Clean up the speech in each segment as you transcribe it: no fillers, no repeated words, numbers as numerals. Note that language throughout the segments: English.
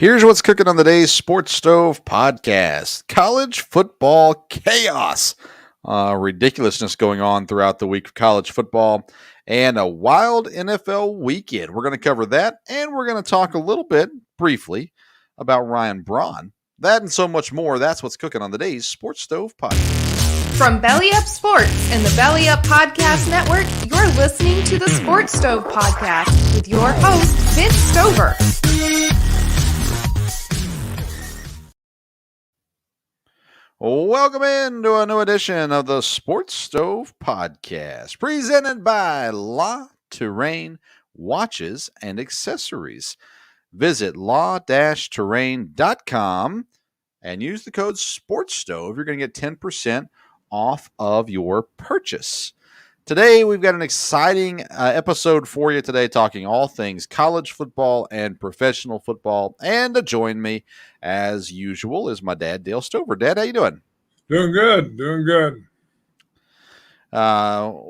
Here's what's cooking on the day's Sports Stove podcast. College football chaos. Ridiculousness going on throughout the week of college football and a wild NFL weekend. We're going to cover that, and we're going to talk a little bit, briefly, about Ryan Braun. That and so much more, that's what's cooking on the day's Sports Stove podcast. From Belly Up Sports and the Belly Up Podcast Network, you're listening to the Sports Stove podcast with your host, Vince Stover. Welcome into a new edition of the Sports Stove Podcast, presented by La Terrain Watches and Accessories. Visit la-terrain.com and use the code SPORTSSTOVE. You're going to get 10% off of your purchase. Today, we've got an exciting episode for you today, talking all things college football and professional football. And to join me, as usual, is my dad, Dale Stover. Dad, how you doing? Doing good.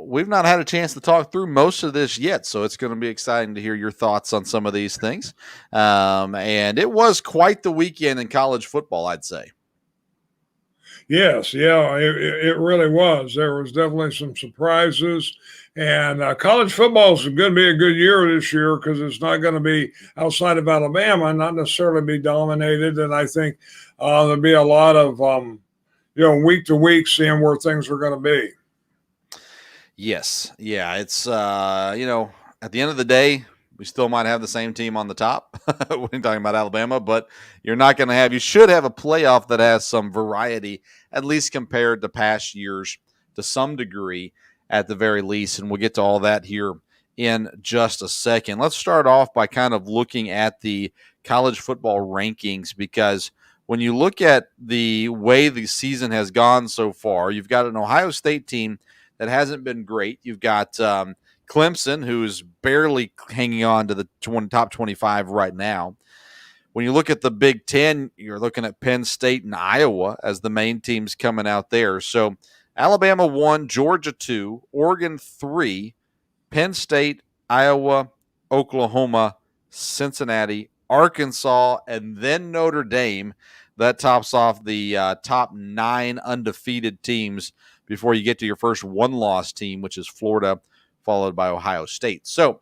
We've not had a chance to talk through most of this yet, so it's going to be exciting to hear your thoughts on some of these things. And it was quite the weekend in college football, I'd say. Yes, it really was. There was definitely some surprises. And college football is going to be a good year this year because it's not going to be outside of Alabama, not necessarily be dominated. And I think there'll be a lot of, week to week seeing where things are going to be. Yes. Yeah. It's, at the end of the day, we still might have the same team on the top when talking about Alabama, but you should have a playoff that has some variety, at least compared to past years to some degree at the very least. And we'll get to all that here in just a second. Let's start off by kind of looking at the college football rankings, because when you look at the way the season has gone so far, you've got an Ohio State team that hasn't been great. You've got Clemson, who's barely hanging on to the top 25 right now. When you look at the Big Ten, you're looking at Penn State and Iowa as the main teams coming out there. So Alabama 1, Georgia 2, Oregon 3, Penn State, Iowa, Oklahoma, Cincinnati, Arkansas, and then Notre Dame. That tops off the top 9 undefeated teams before you get to your first one-loss team, which is Florida, followed by Ohio State. So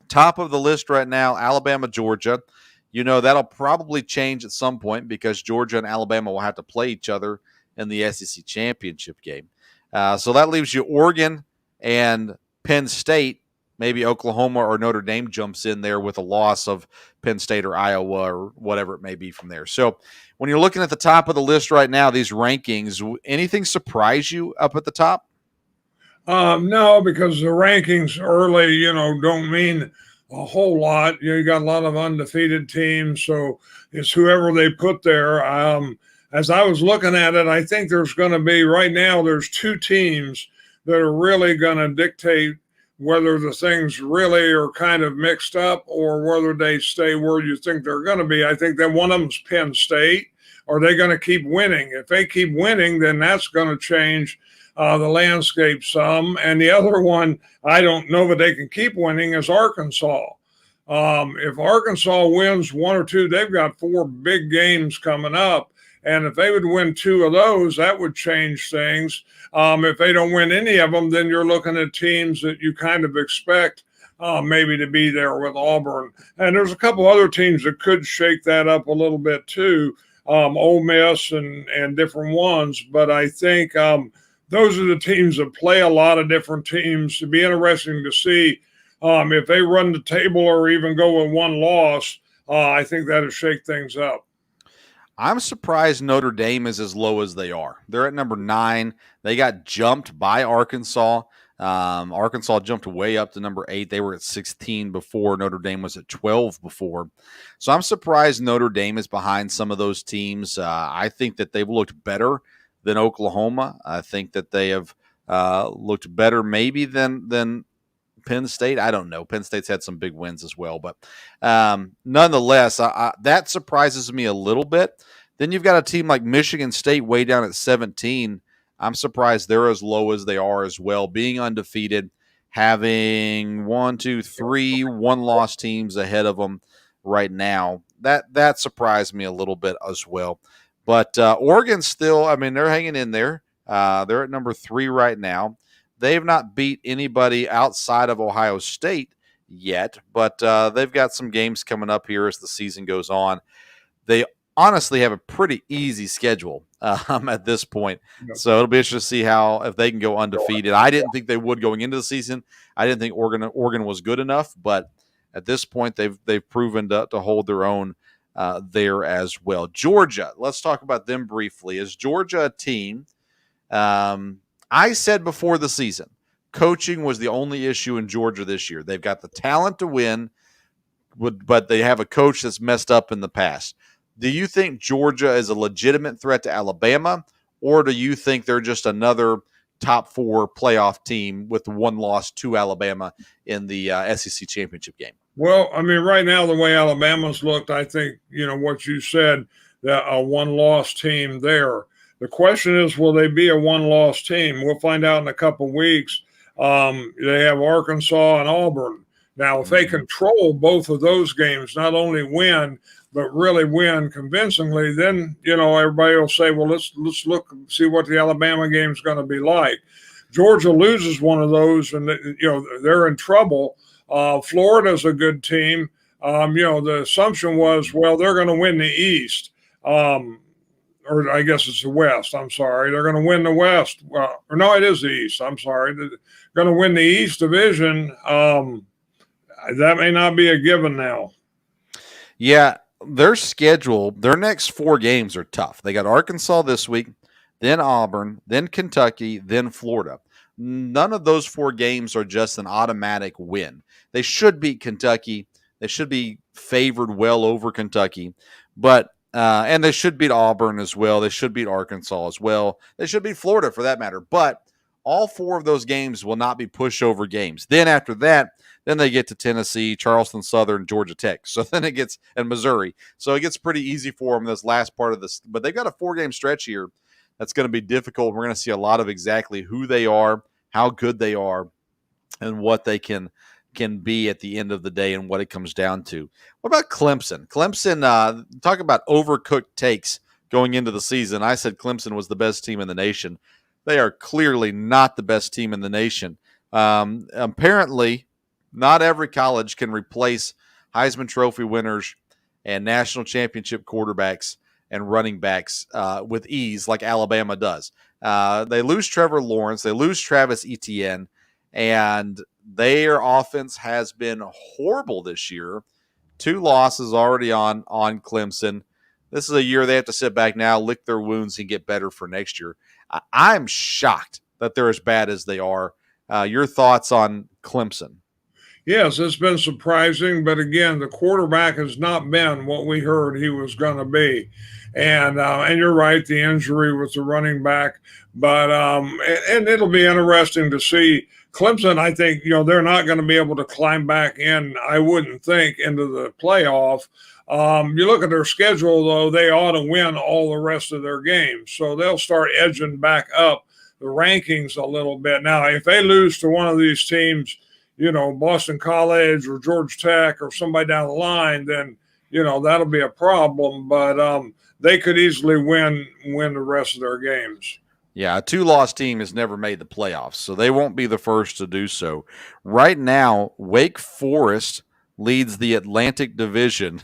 top of the list right now, Alabama, Georgia. That'll probably change at some point because Georgia and Alabama will have to play each other in the SEC championship game. So that leaves you Oregon and Penn State. Maybe Oklahoma or Notre Dame jumps in there with a loss of Penn State or Iowa or whatever it may be from there. So when you're looking at the top of the list right now, these rankings, anything surprise you up at the top? No, because the rankings early, don't mean a whole lot. You got a lot of undefeated teams, so it's whoever they put there. As I was looking at it, I think there's going to be, right now, there's 2 teams that are really going to dictate whether the things really are kind of mixed up or whether they stay where you think they're going to be. I think that one of them's Penn State. Are they going to keep winning? If they keep winning, then that's going to change the landscape some. And the other one, I don't know that they can keep winning, is Arkansas. If Arkansas wins 1 or 2, they've got 4 big games coming up. And if they would win 2 of those, that would change things. If they don't win any of them, then you're looking at teams that you kind of expect maybe to be there with Auburn. And there's a couple other teams that could shake that up a little bit too, Ole Miss and different ones. But I think those are the teams that play a lot of different teams. It'd be interesting to see if they run the table or even go with 1 loss. I think that'll shake things up. I'm surprised Notre Dame is as low as they are. They're at number 9. They got jumped by Arkansas. Arkansas jumped way up to number 8. They were at 16 before. Notre Dame was at 12 before. So I'm surprised Notre Dame is behind some of those teams. I think that they've looked better than Oklahoma. I think that they have looked better maybe than Penn State. I don't know. Penn State's had some big wins as well. But nonetheless, that surprises me a little bit. Then you've got a team like Michigan State way down at 17. I'm surprised they're as low as they are as well, being undefeated, having 1, 2, 3 one-loss teams ahead of them. right now. That surprised me a little bit as well. But Oregon still, I mean, they're hanging in there. They're at number 3 right now. They've not beat anybody outside of Ohio State yet, but they've got some games coming up here as the season goes on. They honestly have a pretty easy schedule at this point. So it'll be interesting to see if they can go undefeated. I didn't think they would going into the season. I didn't think Oregon was good enough, but at this point they've proven to hold their own there as well. Georgia, let's talk about them briefly. Is Georgia a team? I said before the season, coaching was the only issue in Georgia this year. They've got the talent to win, but they have a coach that's messed up in the past. Do you think Georgia is a legitimate threat to Alabama, or do you think they're just another top 4 playoff team with one loss to Alabama in the SEC championship game? Well, I mean, right now, the way Alabama's looked, I think, what you said, that a one-loss team there. The question is, will they be a one-loss team? We'll find out in a couple of weeks. They have Arkansas and Auburn. Now, if they control both of those games, not only win, but really win convincingly, then, everybody will say, well, let's look and see what the Alabama game is going to be like. Georgia loses one of those, and, they're in trouble. Florida's a good team. The assumption was, well, they're going to win the East. Or I guess it's the West. I'm sorry. They're going to win the West. Well, or no, it is the East. I'm sorry. They're going to win the East Division. That may not be a given now. Yeah, their schedule, their next 4 games are tough. They got Arkansas this week, then Auburn, then Kentucky, then Florida. None of those 4 games are just an automatic win. They should beat Kentucky. They should be favored well over Kentucky, but and they should beat Auburn as well. They should beat Arkansas as well. They should beat Florida for that matter. But all 4 of those games will not be pushover games. Then after that, then they get to Tennessee, Charleston Southern, Georgia Tech. So then it gets, and Missouri. So it gets pretty easy for them this last part of this. But they've got a 4-game stretch here that's going to be difficult. We're going to see a lot of exactly who they are, how good they are, and what they can be at the end of the day and what it comes down to. What about Clemson? Clemson, talk about overcooked takes going into the season. I said Clemson was the best team in the nation. They are clearly not the best team in the nation. Apparently, not every college can replace Heisman Trophy winners and national championship quarterbacks and running backs with ease like Alabama does. They lose Trevor Lawrence. They lose Travis Etienne. And their offense has been horrible this year. 2 losses already on Clemson. This is a year they have to sit back now, lick their wounds, and get better for next year. I'm shocked that they're as bad as they are. Your thoughts on Clemson? Yes, it's been surprising, but again, the quarterback has not been what we heard he was going to be. And you're right, the injury with the running back. But and it'll be interesting to see. Clemson, I think, they're not going to be able to climb back in, I wouldn't think, into the playoff. You look at their schedule, though, they ought to win all the rest of their games. So they'll start edging back up the rankings a little bit. Now, if they lose to one of these teams, Boston College or Georgia Tech or somebody down the line, then, that'll be a problem. But they could easily win the rest of their games. Yeah, a 2-loss team has never made the playoffs, so they won't be the first to do so. Right now, Wake Forest leads the Atlantic Division.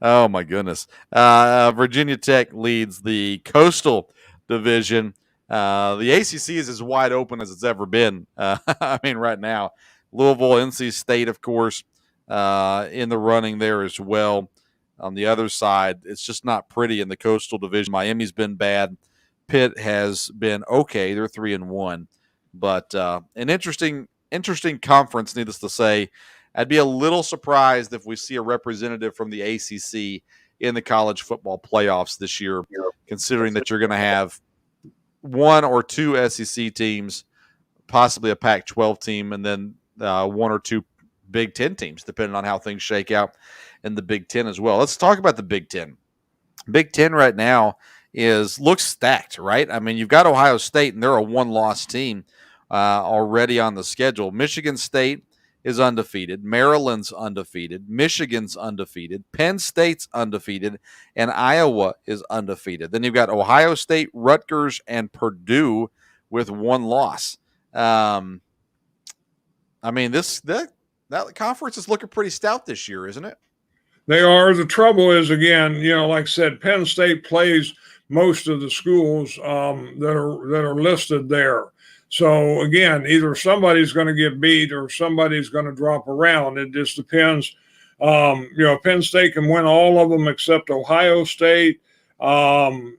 Oh, my goodness. Virginia Tech leads the Coastal Division. The ACC is as wide open as it's ever been. Right now, Louisville, NC State, of course, in the running there as well. On the other side, it's just not pretty in the Coastal Division. Miami's been bad. Pitt has been okay. They're 3-1, but an interesting conference. Needless to say, I'd be a little surprised if we see a representative from the ACC in the college football playoffs this year, considering that you're going to have 1 or 2 SEC teams, possibly a Pac-12 team, and then 1 or 2 Big Ten teams, depending on how things shake out in the Big Ten as well. Let's talk about the Big Ten. Big Ten right now looks stacked, right? You've got Ohio State, and they're a 1-loss team already on the schedule. Michigan State is undefeated. Maryland's undefeated. Michigan's undefeated. Penn State's undefeated. And Iowa is undefeated. Then you've got Ohio State, Rutgers, and Purdue with one loss. I mean, that conference is looking pretty stout this year, isn't it? They are. The trouble is, again, like I said, Penn State plays most of the schools that are listed there. So again, either somebody's going to get beat or somebody's going to drop around. It just depends. Penn State can win all of them except Ohio State. Iowa's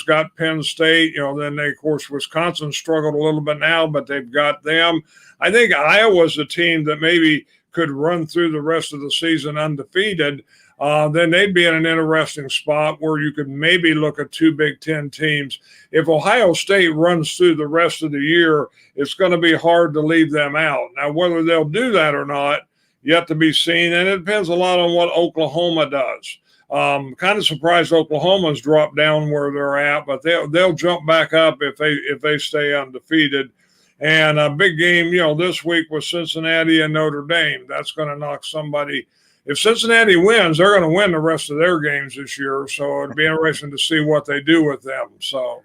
got Penn State. Then of course, Wisconsin struggled a little bit now, but they've got them. I think Iowa's a team that maybe could run through the rest of the season undefeated. Then they'd be in an interesting spot where you could maybe look at two Big Ten teams. If Ohio State runs through the rest of the year, it's going to be hard to leave them out. Now, whether they'll do that or not, yet to be seen, and it depends a lot on what Oklahoma does. Kind of surprised Oklahoma's dropped down where they're at, but they'll jump back up if they stay undefeated. And a big game, this week was Cincinnati and Notre Dame. That's going to knock somebody. If Cincinnati wins, they're going to win the rest of their games this year. So it'd be interesting to see what they do with them. So,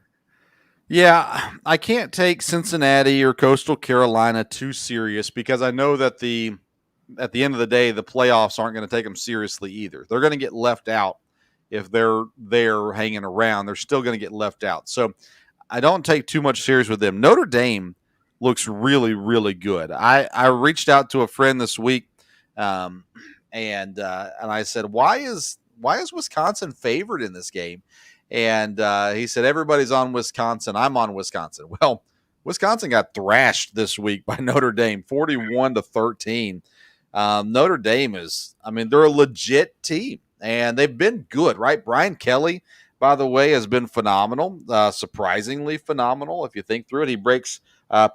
yeah, I can't take Cincinnati or Coastal Carolina too serious because I know that at the end of the day, the playoffs aren't going to take them seriously either. They're going to get left out if they're there hanging around. They're still going to get left out. So I don't take too much serious with them. Notre Dame looks really, really good. I reached out to a friend this week, and I said, why is Wisconsin favored in this game? And he said, everybody's on Wisconsin. I'm on Wisconsin. Well, Wisconsin got thrashed this week by Notre Dame, 41-13. Notre Dame they're a legit team, and they've been good, right? Brian Kelly, by the way, has been phenomenal, surprisingly phenomenal. If you think through it, he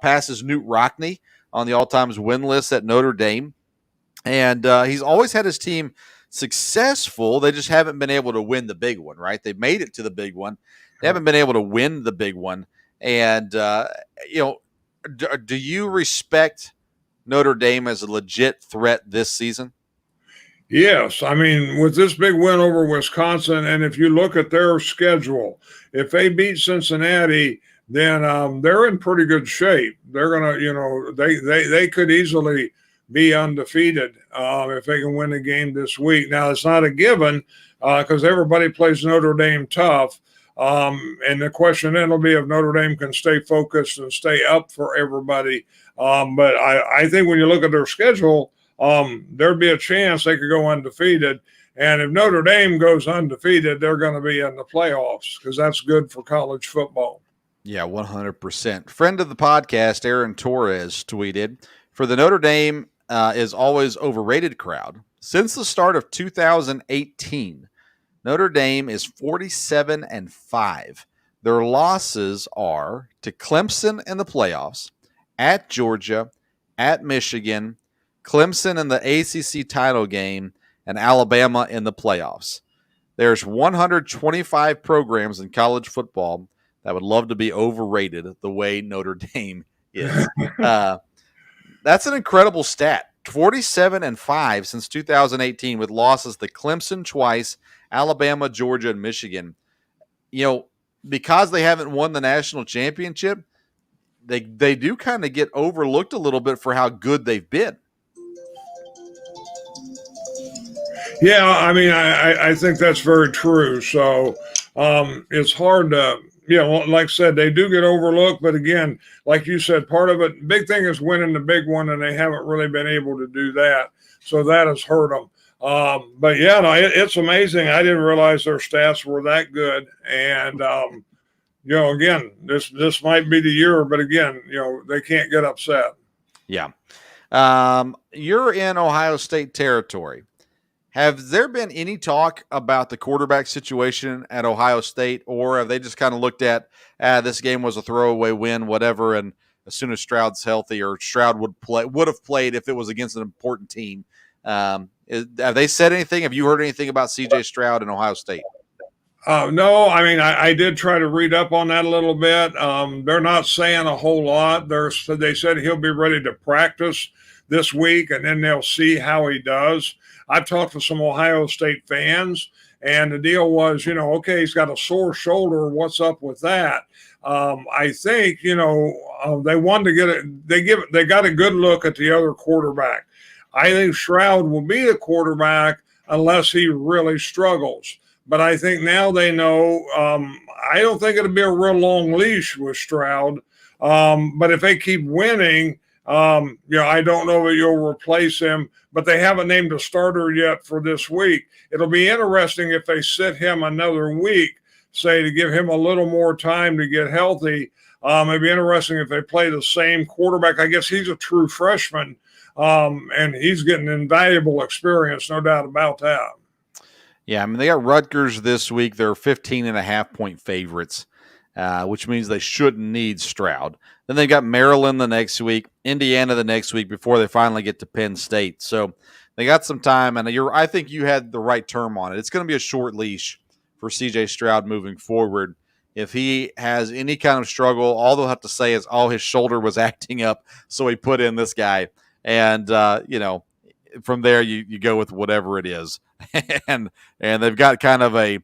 passes Newt Rockne on the all-time win list at Notre Dame. And he's always had his team successful. They just haven't been able to win the big one, right? They've made it to the big one. They haven't been able to win the big one. And, do you respect Notre Dame as a legit threat this season? Yes. With this big win over Wisconsin, and if you look at their schedule, if they beat Cincinnati, then they're in pretty good shape. They're going to, they could easily be undefeated if they can win the game this week. Now, it's not a given because everybody plays Notre Dame tough. And the question then will be if Notre Dame can stay focused and stay up for everybody. But I think when you look at their schedule, there'd be a chance they could go undefeated. And if Notre Dame goes undefeated, they're going to be in the playoffs because that's good for college football. Yeah, 100%. Friend of the podcast, Aaron Torres, tweeted, for the Notre Dame is always overrated crowd. Since the start of 2018, Notre Dame is 47-5. Their losses are to Clemson in the playoffs, at Georgia, at Michigan, Clemson in the ACC title game, and Alabama in the playoffs. There's 125 programs in college football that would love to be overrated the way Notre Dame is. That's an incredible stat. 47-5 since 2018 with losses to Clemson twice, Alabama, Georgia, and Michigan. Because they haven't won the national championship, they do kind of get overlooked a little bit for how good they've been. Yeah, I think that's very true. So it's hard to, like I said, they do get overlooked. But again, like you said, part of it, big thing is winning the big one, and they haven't really been able to do that. So that has hurt them. But yeah, no, it's amazing. I didn't realize their stats were that good. And, again, this might be the year, but again, they can't get upset. Yeah. You're in Ohio State territory. Have there been any talk about the quarterback situation at Ohio State, or have they just kind of looked at this game was a throwaway win, whatever, and as soon as Stroud's healthy, or Stroud would have played if it was against an important team? Have they said anything? Have you heard anything about C.J. Stroud in Ohio State? No, I mean, I did try to read up on that a little bit. They're not saying a whole lot. They said he'll be ready to practice this week, and then they'll see how he does. I've talked to some Ohio State fans, and the deal was, okay, he's got a sore shoulder. What's up with that? I think, they wanted to get it. They got a good look at the other quarterback. I think Stroud will be the quarterback unless he really struggles. But I think now they know. I don't think it'll be a real long leash with Stroud. But if they keep winning, I don't know that you'll replace him. But they haven't named a starter yet for this week. It'll be interesting if they sit him another week, say to give him a little more time to get healthy. It'd be interesting if they play the same quarterback. I guess he's a true freshman, and he's getting invaluable experience, no doubt about that. Yeah, I mean, they got Rutgers this week. They're 15.5-point favorites, which means they shouldn't need Stroud. Then they got Maryland the next week, Indiana the next week before they finally get to Penn State. So they got some time, and I think you had the right term on it. It's going to be a short leash for C.J. Stroud moving forward. If he has any kind of struggle, all they'll have to say is, his shoulder was acting up, so he put in this guy. And, from there you go with whatever it is. and they've got kind of a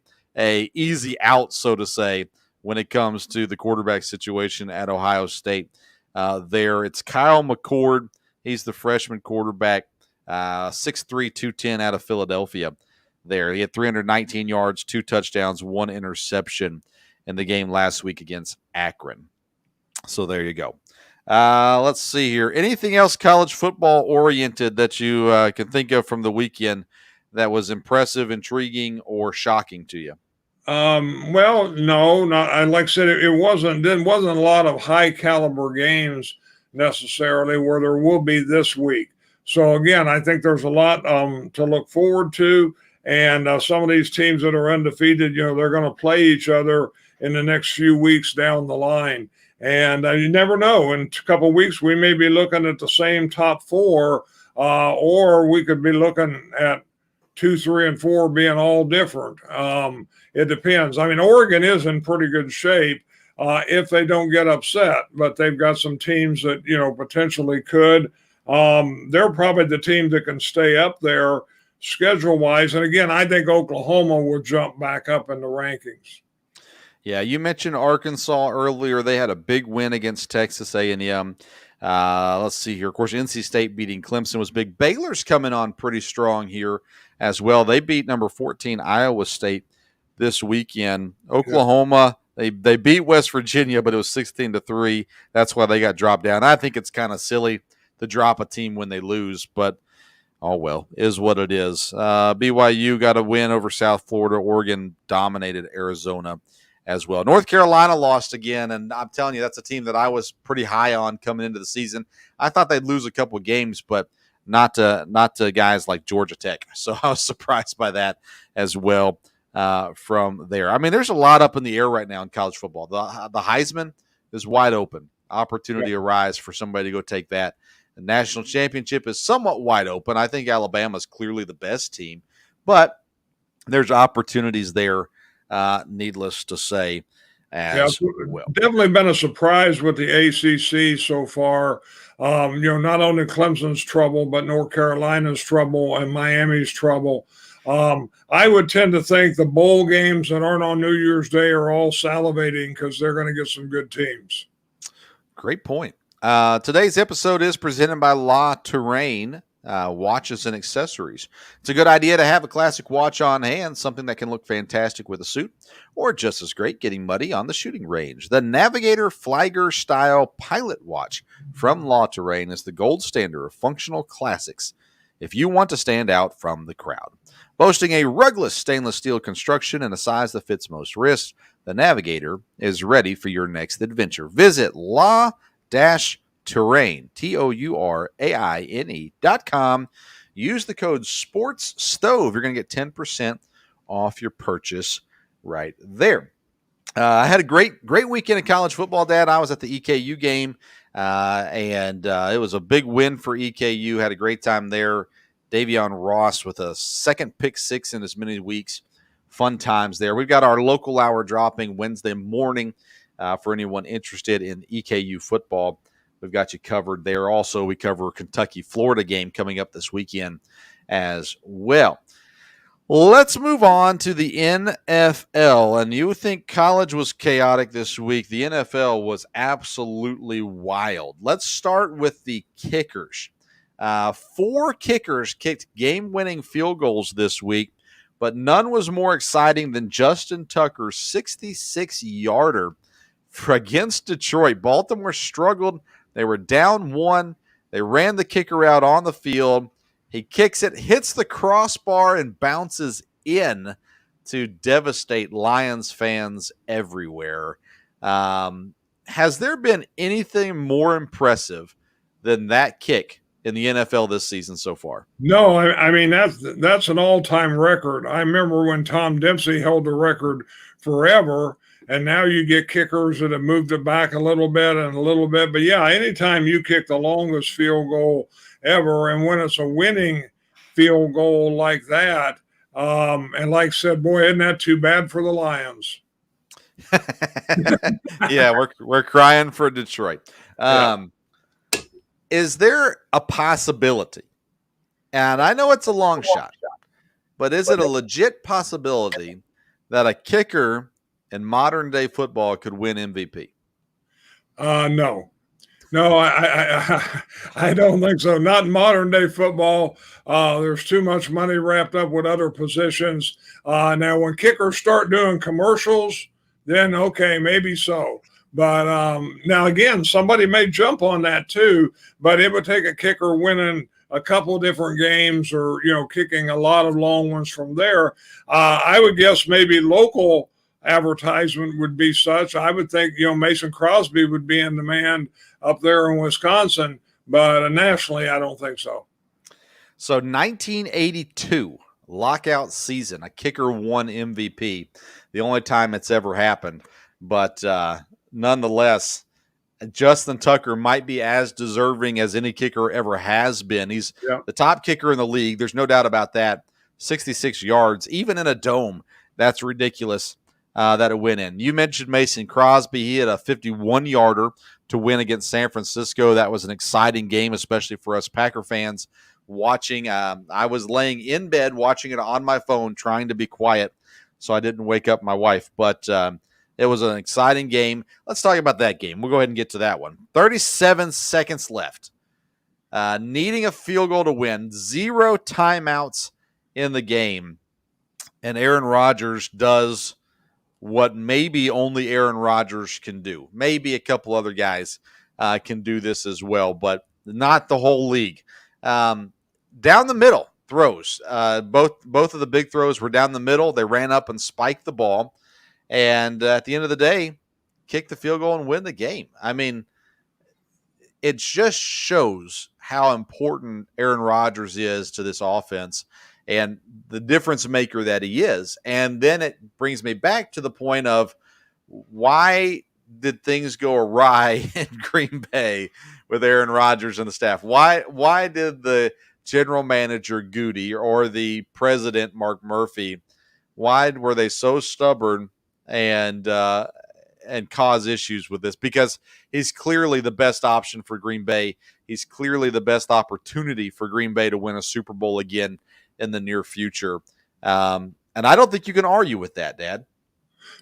easy out, so to say, when it comes to the quarterback situation at Ohio State. There, it's Kyle McCord. He's the freshman quarterback, 6'3", 210 out of Philadelphia. There, he had 319 yards, 2 touchdowns, 1 interception in the game last week against Akron. So there you go. Let's see here. Anything else college football oriented that you can think of from the weekend that was impressive, intriguing, or shocking to you? Well, no, not. Like I said, it wasn't a lot of high caliber games necessarily where there will be this week. So again, I think there's a lot to look forward to, and some of these teams that are undefeated, they're going to play each other in the next few weeks down the line. And you never know. In a couple of weeks, we may be looking at the same top 4, or we could be looking at 2, 3, and 4 being all different. It depends. I mean, Oregon is in pretty good shape if they don't get upset, but they've got some teams that, potentially could. They're probably the team that can stay up there schedule-wise. And again, I think Oklahoma will jump back up in the rankings. Yeah, you mentioned Arkansas earlier. They had a big win against Texas A&M. Let's see here. Of course, NC State beating Clemson was big. Baylor's coming on pretty strong here as well. They beat number 14 Iowa State this weekend. Oklahoma, they beat West Virginia, but it was 16-3. That's why they got dropped down. I think it's kind of silly to drop a team when they lose, but oh well, is what it is. BYU got a win over South Florida. Oregon dominated Arizona as well. North Carolina lost again, and I'm telling you, that's a team that I was pretty high on coming into the season. I thought they'd lose a couple of games, but not to guys like Georgia Tech. So I was surprised by that as well from there. I mean, there's a lot up in the air right now in college football. The Heisman is wide open. Opportunity arise for somebody to go take that. The national championship is somewhat wide open. I think Alabama's clearly the best team, but there's opportunities there. Needless to say, as well. Definitely been a surprise with the ACC so far. Not only Clemson's trouble, but North Carolina's trouble and Miami's trouble. I would tend to think the bowl games that aren't on New Year's Day are all salivating because they're going to get some good teams. Great point. Today's episode is presented by La Terrain. Watches and accessories. It's a good idea to have a classic watch on hand, something that can look fantastic with a suit, or just as great getting muddy on the shooting range. The Navigator Flagger Style Pilot Watch from La Terrain is the gold standard of functional classics if you want to stand out from the crowd. Boasting a rugless stainless steel construction and a size that fits most wrists, the Navigator is ready for your next adventure. Visit Terrain, TOURAINE.com. Use the code SPORTSSTOVE. You're going to get 10% off your purchase right there. I had a great weekend of college football, Dad. I was at the EKU game, and it was a big win for EKU. Had a great time there. Davion Ross with a second pick six in as many weeks fun times there. We've got our local hour dropping Wednesday morning for anyone interested in EKU football. We've got you covered there. Also, we cover a Kentucky-Florida game coming up this weekend as well. Let's move on to the NFL. And you think college was chaotic this week. The NFL was absolutely wild. Let's start with the kickers. 4 kickers kicked game-winning field goals this week, but none was more exciting than Justin Tucker's 66-yarder against Detroit. Baltimore struggled. They were down 1. They ran the kicker out on the field. He kicks it, hits the crossbar, and bounces in to devastate Lions fans everywhere. Has there been anything more impressive than that kick in the NFL this season so far? No, I mean, that's an all-time record. I remember when Tom Dempsey held the record forever, and now you get kickers that have moved it back a little bit and a little bit. But, yeah, anytime you kick the longest field goal ever, and when it's a winning field goal like that, and like I said, boy, isn't that too bad for the Lions? Yeah, we're crying for Detroit. Is there a possibility, and I know it's a long shot, but is it a legit possibility that a kicker in modern day football could win MVP? No, I don't think so. Not in modern day football. There's too much money wrapped up with other positions. Now, when kickers start doing commercials, then okay, maybe so. But now again, somebody may jump on that too. But it would take a kicker winning a couple different games, or kicking a lot of long ones from there. I would guess maybe local advertisement would be such. I would think Mason Crosby would be in demand up there in Wisconsin, but nationally, I don't think so. So 1982 lockout season, a kicker won MVP. The only time it's ever happened, but nonetheless, Justin Tucker might be as deserving as any kicker ever has been. He's the top kicker in the league. There's no doubt about that. 66 yards, even in a dome. That's ridiculous that it went in. You mentioned Mason Crosby. He had a 51-yarder to win against San Francisco. That was an exciting game, especially for us Packer fans watching. I was laying in bed watching it on my phone, trying to be quiet so I didn't wake up my wife. But it was an exciting game. Let's talk about that game. We'll go ahead and get to that one. 37 seconds left. Needing a field goal to win. 0 timeouts in the game. And Aaron Rodgers does what maybe only Aaron Rodgers can do. Maybe a couple other guys can do this as well, but not the whole league. Down the middle throws. Both of the big throws were down the middle. They ran up and spiked the ball. And at the end of the day, kick the field goal and win the game. I mean, it just shows how important Aaron Rodgers is to this offense and the difference maker that he is. And then it brings me back to the point of, why did things go awry in Green Bay with Aaron Rodgers and the staff? Why did the general manager Goody or the president Mark Murphy, why were they so stubborn and cause issues with this? Because he's clearly the best option for Green Bay. He's clearly the best opportunity for Green Bay to win a Super Bowl again in the near future. And I don't think you can argue with that, Dad.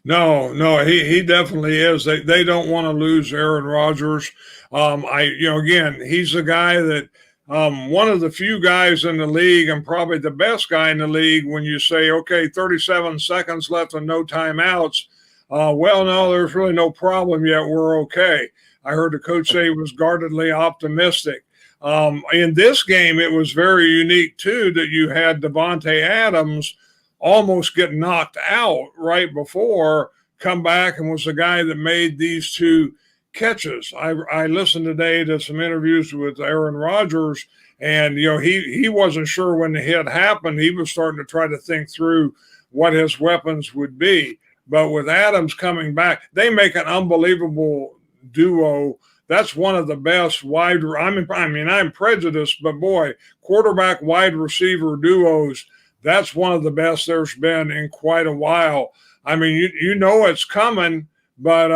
No, he definitely is. They don't want to lose Aaron Rodgers. Again, he's the guy that one of the few guys in the league, and probably the best guy in the league, when you say, okay, 37 seconds left and no timeouts. Well, no, there's really no problem yet. We're okay. I heard the coach say he was guardedly optimistic. In this game, it was very unique, too, that you had Devonte Adams almost get knocked out right before, come back and was the guy that made these 2 catches. I listened today to some interviews with Aaron Rodgers, and he wasn't sure when the hit happened. He was starting to try to think through what his weapons would be. But with Adams coming back, they make an unbelievable duo. That's one of the best I'm prejudiced, but boy, quarterback wide receiver duos that's one of the best there's been in quite a while. I mean, you know it's coming, but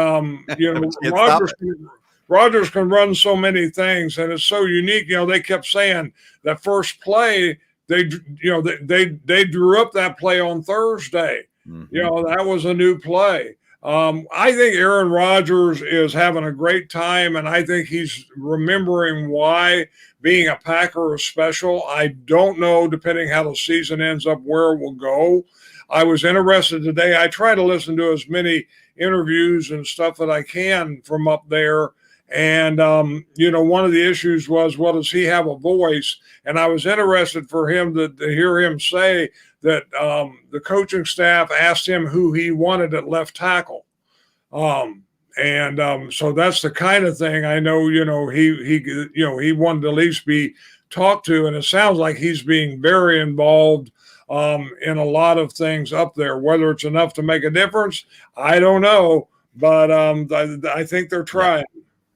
you But know, you can't stop it. Rodgers can run so many things, and it's so unique. You know, they kept saying that first play they drew up that play on Thursday. Mm-hmm. You know, that was a new play. I think Aaron Rodgers is having a great time, and I think he's remembering why being a Packer is special. I don't know, depending how the season ends up, where it will go. I was interested today. I try to listen to as many interviews and stuff that I can from up there. And, you know, one of the issues was, well, does he have a voice? And I was interested for him to hear him say that the coaching staff asked him who he wanted at left tackle. So that's the kind of thing I know, you know, he wanted to at least be talked to. And it sounds like he's being very involved in a lot of things up there. Whether it's enough to make a difference, I don't know. But I think they're trying.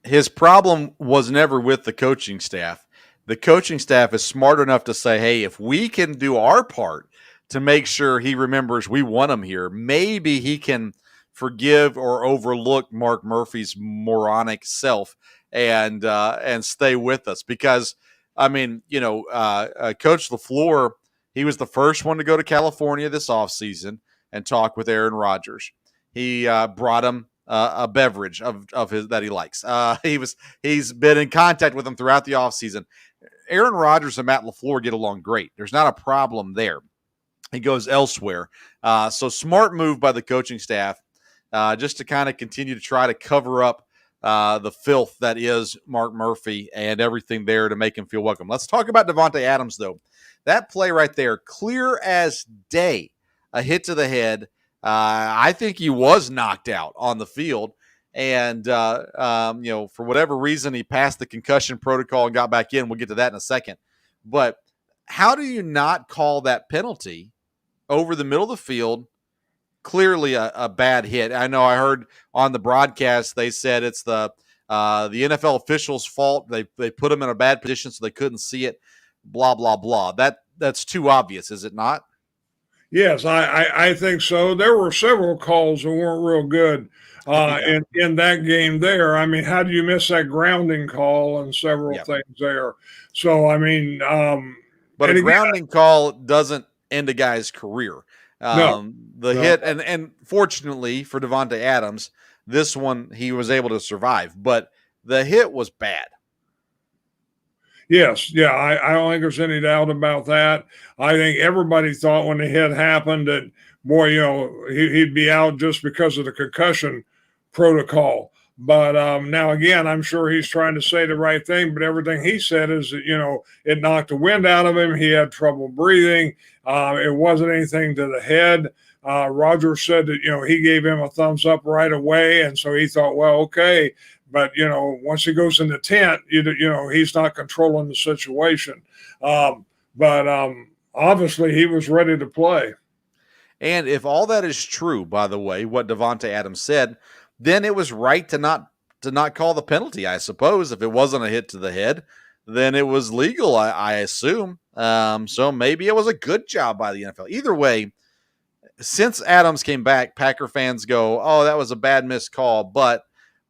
His problem was never with the coaching staff. The coaching staff is smart enough to say, hey, if we can do our part to make sure he remembers we want him here, maybe he can forgive or overlook Mark Murphy's moronic self and stay with us. Because, I mean, you know, Coach LaFleur, he was the first one to go to California this offseason and talk with Aaron Rodgers. He brought him a beverage of his that he likes. He's been in contact with him throughout the offseason. Aaron Rodgers and Matt LaFleur get along great. There's not a problem there. He goes elsewhere. So smart move by the coaching staff just to kind of continue to try to cover up the filth that is Mark Murphy and everything there to make him feel welcome. Let's talk about Devonte Adams, though. That play right there, clear as day, a hit to the head. I think he was knocked out on the field. And, you know, for whatever reason, he passed the concussion protocol and got back in. We'll get to that in a second. But how do you not call that penalty over the middle of the field? Clearly a bad hit. I know I heard on the broadcast they said it's the NFL officials' fault. They put him in a bad position so they couldn't see it. Blah, blah, blah. That's too obvious, is it not? Yes, I think so. There were several calls that weren't real good in that game there. I mean, how do you miss that grounding call and several things there? So, I mean, but a grounding call doesn't end a guy's career. Hit, and fortunately for Devonte Adams, this one he was able to survive, but the hit was bad. Yes, yeah, I don't think there's any doubt about that. I think everybody thought when the hit happened that, boy, you know, he'd be out just because of the concussion protocol. But now, again, I'm sure he's trying to say the right thing, but everything he said is that, you know, it knocked the wind out of him. He had trouble breathing. It wasn't anything to the head. Rodgers said that, you know, he gave him a thumbs up right away. And so he thought, well, okay. But, you know, once he goes in the tent, you know, he's not controlling the situation. But obviously he was ready to play. And if all that is true, by the way, what Devonte Adams said, then it was right to not call the penalty, I suppose. If it wasn't a hit to the head, then it was legal, I assume. So maybe it was a good job by the NFL. Either way, since Adams came back, Packer fans go, oh, that was a bad missed call, but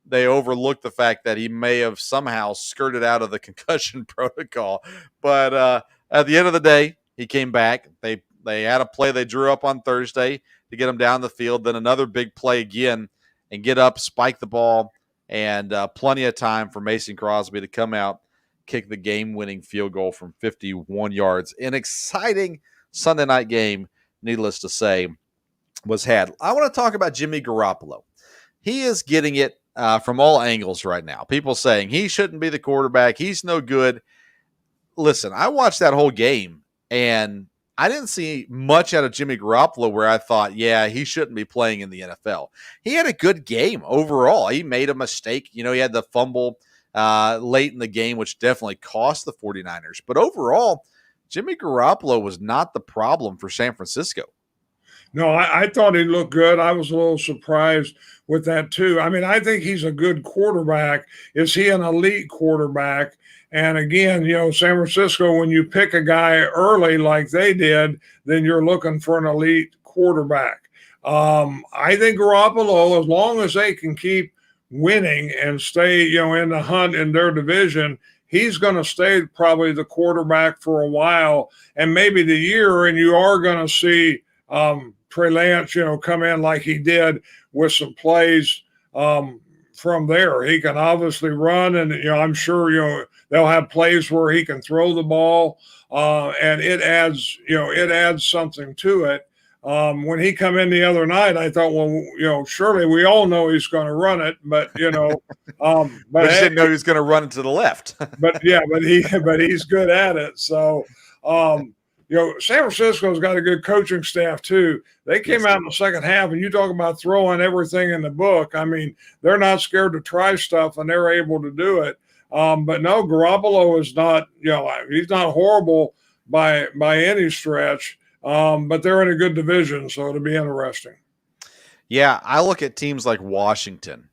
they overlooked the fact that he may have somehow skirted out of the concussion protocol. But at the end of the day, he came back. They had a play they drew up on Thursday to get him down the field, then another big play again and get up, spike the ball, and plenty of time for Mason Crosby to come out, kick the game-winning field goal from 51 yards. An exciting Sunday night game, needless to say, was had. I want to talk about Jimmy Garoppolo. He is getting it from all angles right now. People saying he shouldn't be the quarterback. He's no good. Listen, I watched that whole game, and I didn't see much out of Jimmy Garoppolo where I thought, yeah, he shouldn't be playing in the NFL. He had a good game overall. He made a mistake. You know, he had the fumble late in the game, which definitely cost the 49ers. But overall, Jimmy Garoppolo was not the problem for San Francisco. No, I thought he looked good. I was a little surprised with that, too. I mean, I think he's a good quarterback. Is he an elite quarterback? And again, San Francisco, when you pick a guy early like they did, then you're looking for an elite quarterback. I think Garoppolo, as long as they can keep winning and stay, in the hunt in their division, he's going to stay probably the quarterback for a while and maybe the year. And you are going to see Trey Lance, come in like he did with some plays from there. He can obviously run, and I'm sure they'll have plays where he can throw the ball, and it adds something to it. When he come in the other night, I thought, well, surely we all know he's going to run it, but but I didn't know he was going to run it to the left. but he's good at it. So, San Francisco's got a good coaching staff too. They came out in the second half, and you talk about throwing everything in the book. I mean, they're not scared to try stuff, and they're able to do it. But no, Garoppolo is not, he's not horrible by any stretch. But they're in a good division, so it'll be interesting. Yeah, I look at teams like Washington.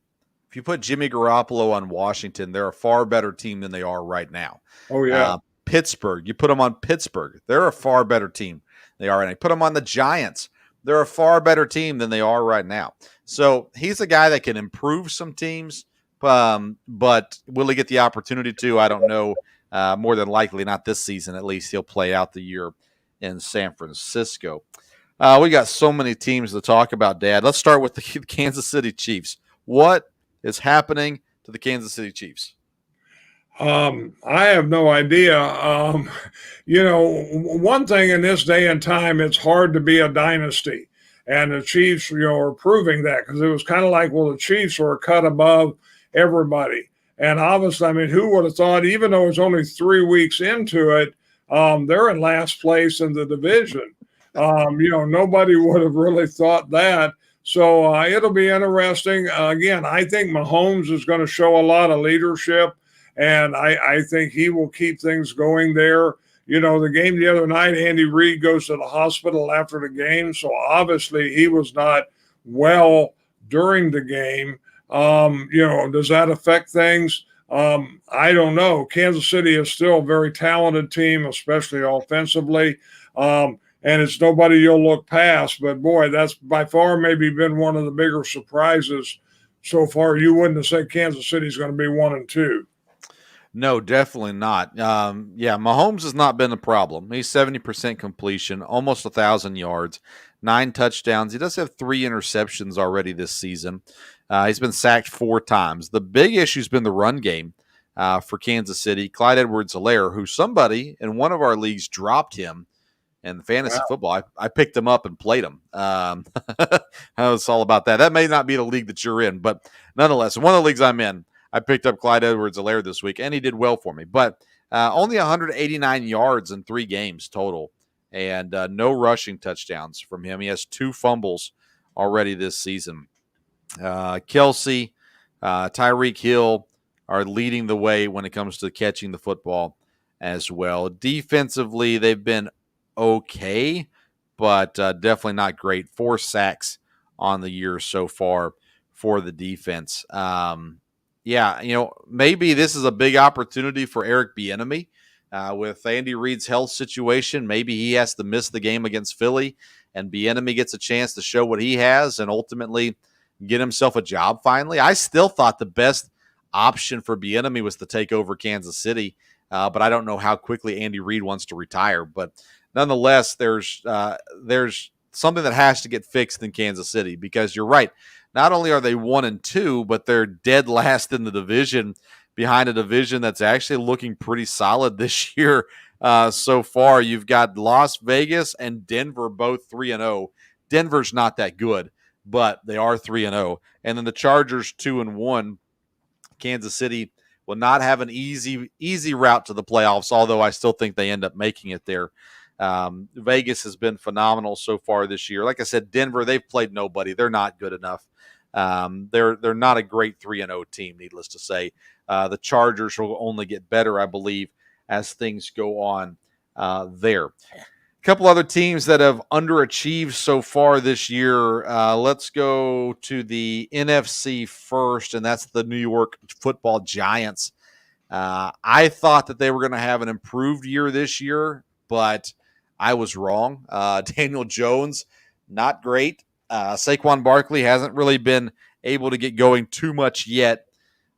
If you put Jimmy Garoppolo on Washington, they're a far better team than they are right now. Oh, yeah. Pittsburgh, you put them on Pittsburgh, they're a far better team than they are right now. You put them on the Giants, they're a far better team than they are right now. So he's a guy that can improve some teams, but will he get the opportunity to? I don't know. More than likely, not this season at least. He'll play out the year in San Francisco. We got so many teams to talk about, Dad. Let's start with the Kansas City Chiefs. What is happening to the Kansas City Chiefs? I have no idea. One thing in this day and time, it's hard to be a dynasty. And the Chiefs, are proving that, because it was kind of like, well, the Chiefs were cut above everybody. And obviously, I mean, who would have thought, even though it's only 3 weeks into it, they're in last place in the division. Nobody would have really thought that. So it'll be interesting. Again, I think Mahomes is going to show a lot of leadership, and I think he will keep things going there. The game the other night, Andy Reid goes to the hospital after the game, so obviously he was not well during the game. Does that affect things? I don't know. Kansas City is still a very talented team, especially offensively. And it's nobody you'll look past. But, boy, that's by far maybe been one of the bigger surprises so far. You wouldn't have said Kansas City's going to be 1-2. No, definitely not. Mahomes has not been a problem. He's 70% completion, almost 1,000 yards, 9 touchdowns. He does have 3 interceptions already this season. He's been sacked 4 times. The big issue has been the run game for Kansas City. Clyde Edwards-Helaire, who somebody in one of our leagues dropped him in fantasy football. I picked him up and played him. It's all about that. That may not be the league that you're in, but nonetheless, in one of the leagues I'm in, I picked up Clyde Edwards-Helaire this week, and he did well for me. But only 189 yards in 3 games total, and no rushing touchdowns from him. He has 2 fumbles already this season. Kelsey, Tyreek Hill are leading the way when it comes to catching the football as well. Defensively, they've been okay, but definitely not great. 4 sacks on the year so far for the defense. Maybe this is a big opportunity for Eric Bieniemy with Andy Reid's health situation. Maybe he has to miss the game against Philly, and Bieniemy gets a chance to show what he has and ultimately get himself a job finally. I still thought the best option for Bieniemy was to take over Kansas City, but I don't know how quickly Andy Reid wants to retire. But nonetheless, there's something that has to get fixed in Kansas City, because you're right. Not only are they 1-2, but they're dead last in the division, behind a division that's actually looking pretty solid this year so far. You've got Las Vegas and Denver both 3-0. Denver's not that good, but they are 3-0. And then the Chargers 2-1. Kansas City will not have an easy route to the playoffs, although I still think they end up making it there. Vegas has been phenomenal so far this year. Like I said, Denver, they've played nobody. They're not good enough. They're not a great 3-0 team, needless to say. The Chargers will only get better, I believe, as things go on there. A couple other teams that have underachieved so far this year. Let's go to the NFC first, and that's the New York Football Giants. I thought that they were going to have an improved year this year, but I was wrong. Daniel Jones, not great. Saquon Barkley hasn't really been able to get going too much yet.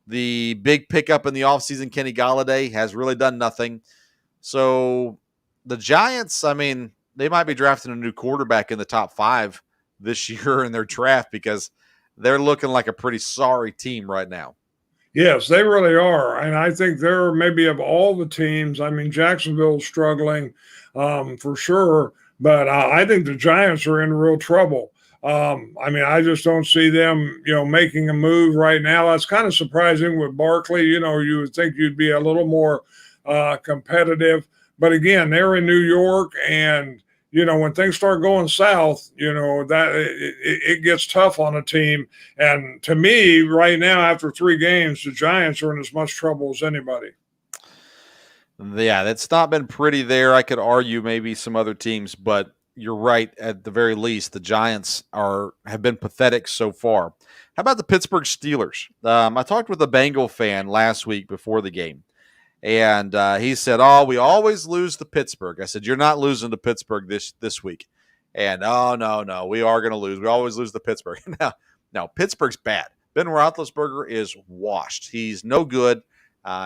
The big pickup in the offseason, Kenny Golladay, has really done nothing. So the Giants, I mean, they might be drafting a new quarterback in the top 5 this year in their draft because they're looking like a pretty sorry team right now. Yes, they really are. And I think they're maybe of all the teams, I mean, Jacksonville's struggling for sure, but I think the Giants are in real trouble. I mean, I just don't see them, making a move right now. That's kind of surprising with Barkley. You would think you'd be a little more competitive. But again, they're in New York, and when things start going south, that it gets tough on a team. And to me, right now, after 3 games, the Giants are in as much trouble as anybody. Yeah, that's not been pretty there. I could argue maybe some other teams, but you're right. At the very least, the Giants have been pathetic so far. How about the Pittsburgh Steelers? I talked with a Bengal fan last week before the game, and he said, "Oh, we always lose to Pittsburgh." I said, "You're not losing to Pittsburgh this week." And no, we are going to lose. We always lose to Pittsburgh. Now, Pittsburgh's bad. Ben Roethlisberger is washed. He's no good.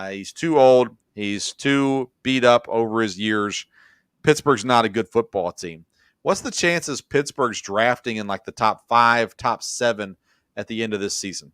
He's too old. He's too beat up over his years. Pittsburgh's not a good football team. What's the chances Pittsburgh's drafting in like the top 5, top 7 at the end of this season?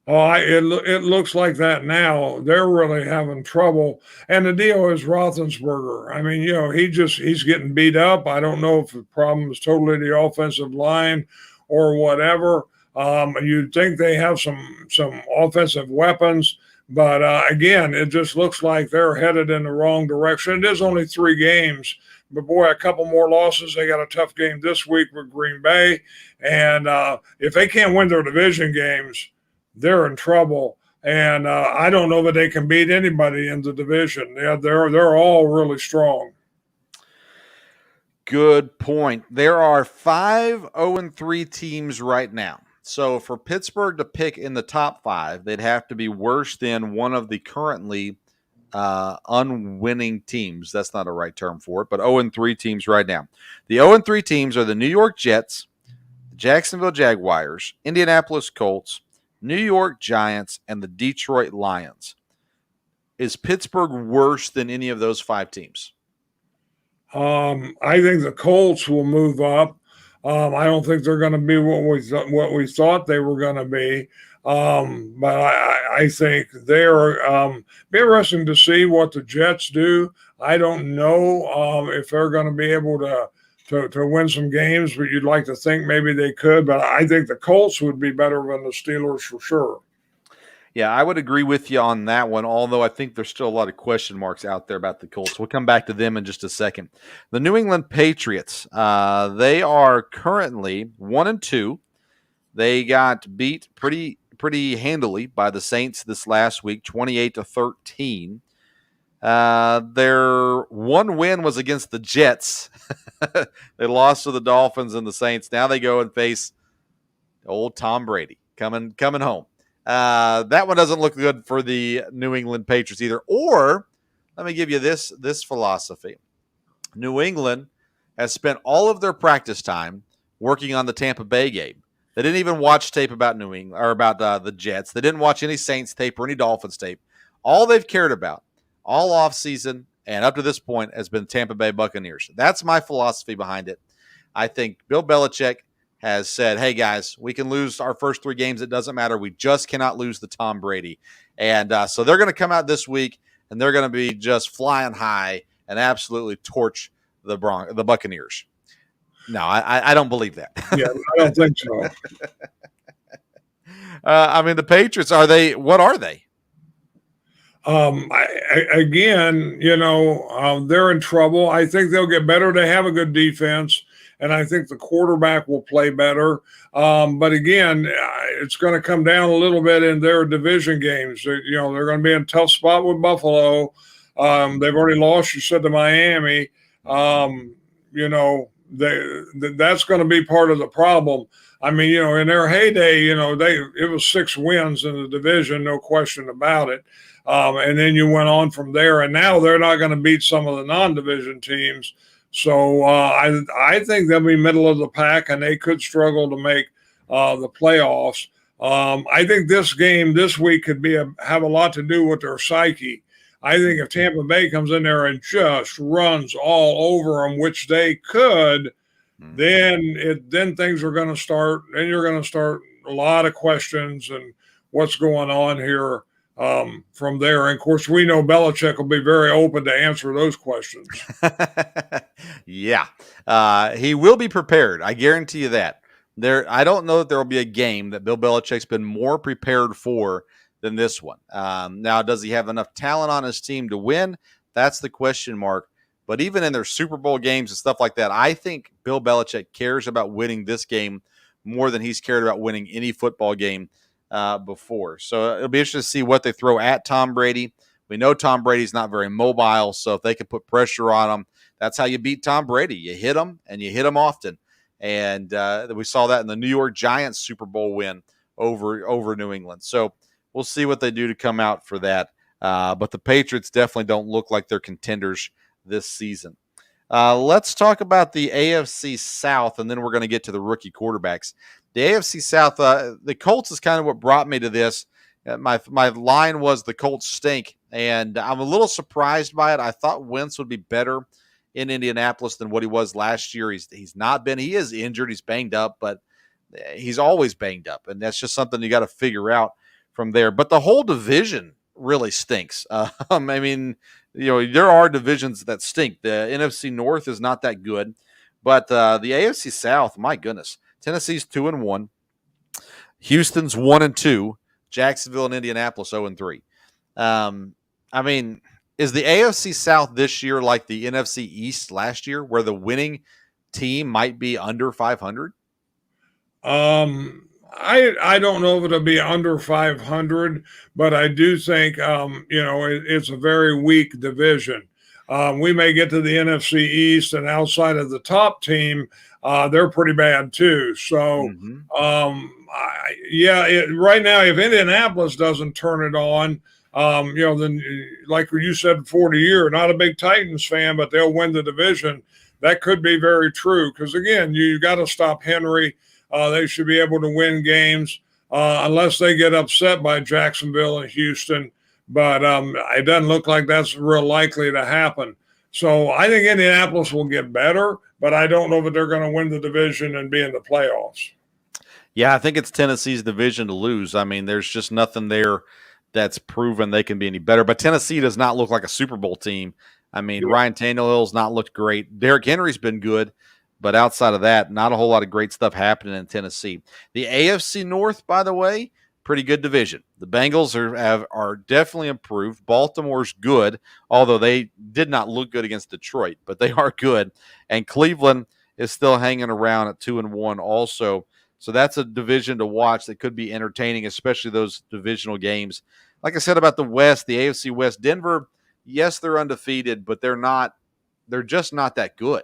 Oh, it looks like that now. They're really having trouble. And the deal is Roethlisberger. I mean, he's getting beat up. I don't know if the problem is totally the offensive line or whatever. You'd think they have some offensive weapons. But again, it just looks like they're headed in the wrong direction. It is only 3 games. But, boy, a couple more losses. They got a tough game this week with Green Bay. And if they can't win their division games, they're in trouble. And I don't know that they can beat anybody in the division. They're all really strong. Good point. There are 5 0-3 teams right now. So for Pittsburgh to pick in the top 5, they'd have to be worse than one of the currently unwinning teams. That's not a right term for it, but 0-3 teams right now. The 0-3 teams are the New York Jets, the Jacksonville Jaguars, Indianapolis Colts, New York Giants, and the Detroit Lions. Is Pittsburgh worse than any of those 5 teams? I think the Colts will move up. I don't think they're going to be what we thought they were going to be. But I think they're be interesting to see what the Jets do. I don't know if they're going to be able to win some games, but you'd like to think maybe they could. But I think the Colts would be better than the Steelers for sure. Yeah, I would agree with you on that one, although I think there's still a lot of question marks out there about the Colts. We'll come back to them in just a second. The New England Patriots, they are currently 1-2. They got beat pretty handily by the Saints this last week, 28-13. Their one win was against the Jets. They lost to the Dolphins and the Saints. Now they go and face old Tom Brady coming home. That one doesn't look good for the New England Patriots either. Or let me give you this philosophy. New England has spent all of their practice time working on the Tampa Bay game. They didn't even watch tape about New England or about the Jets. They didn't watch any Saints tape or any Dolphins tape. All they've cared about all offseason and up to this point has been Tampa Bay Buccaneers. That's my philosophy behind it. I think Bill Belichick has said, hey, guys, we can lose our first 3 games. It doesn't matter. We just cannot lose to Tom Brady. And so they're going to come out this week, and they're going to be just flying high and absolutely torch the Buccaneers. No, I don't believe that. Yeah, I don't think so. I mean, the Patriots, what are they? Again, they're in trouble. I think they'll get better. They have a good defense. And I think the quarterback will play better. But again, it's going to come down a little bit in their division games. They're going to be in a tough spot with Buffalo. They've already lost, you said, to Miami. that's going to be part of the problem. I mean, in their heyday, it was 6 wins in the division, no question about it. And then you went on from there, and now they're not going to beat some of the non-division teams. So I think they'll be middle of the pack, and they could struggle to make the playoffs. I think this game this week could have a lot to do with their psyche. I think if Tampa Bay comes in there and just runs all over them, which they could, then things are going to start. Then you're going to start a lot of questions and what's going on here from there. And of course, we know Belichick will be very open to answer those questions. Yeah, he will be prepared. I guarantee you that. I don't know that there will be a game that Bill Belichick's been more prepared for than this one. Now, does he have enough talent on his team to win? That's the question mark. But even in their Super Bowl games and stuff like that, I think Bill Belichick cares about winning this game more than he's cared about winning any football game before. So it'll be interesting to see what they throw at Tom Brady. We know Tom Brady's not very mobile, so if they can put pressure on him, that's how you beat Tom Brady. You hit him, and you hit him often. And we saw that in the New York Giants Super Bowl win over New England. So we'll see what they do to come out for that. But the Patriots definitely don't look like they're contenders this season. Let's talk about the AFC South, and then we're going to get to the rookie quarterbacks. The AFC South, the Colts is kind of what brought me to this. My line was the Colts stink, and I'm a little surprised by it. I thought Wentz would be better in Indianapolis than what he was last year. He's not been. He is injured. He's banged up, but he's always banged up, and that's just something you got to figure out from there. But the whole division really stinks. I mean, there are divisions that stink. The NFC North is not that good, but the AFC South, my goodness, Tennessee's 2-1, Houston's 1-2, Jacksonville and Indianapolis 0-3. I mean, is the AFC South this year like the NFC East last year, where the winning team might be under 500? I don't know if it'll be under 500, but I do think it's a very weak division. We may get to the NFC East, and outside of the top team, they're pretty bad too. So, right now, if Indianapolis doesn't turn it on, then like you said before the year, not a big Titans fan, but they'll win the division. That could be very true because, again, you got to stop Henry. They should be able to win games unless they get upset by Jacksonville and Houston. But it doesn't look like that's real likely to happen. So I think Indianapolis will get better, but I don't know that they're going to win the division and be in the playoffs. Yeah, I think it's Tennessee's division to lose. I mean, there's just nothing there that's proven they can be any better. But Tennessee does not look like a Super Bowl team. I mean, Ryan Tannehill's not looked great. Derrick Henry's been good. But outside of that, not a whole lot of great stuff happening in Tennessee. The AFC North, by the way, pretty good division. The Bengals are definitely improved. Baltimore's good, although they did not look good against Detroit, but they are good. And Cleveland is still hanging around at 2-1 also. So that's a division to watch that could be entertaining, especially those divisional games. Like I said about the West, the AFC West, Denver, yes, they're undefeated, but they're just not that good.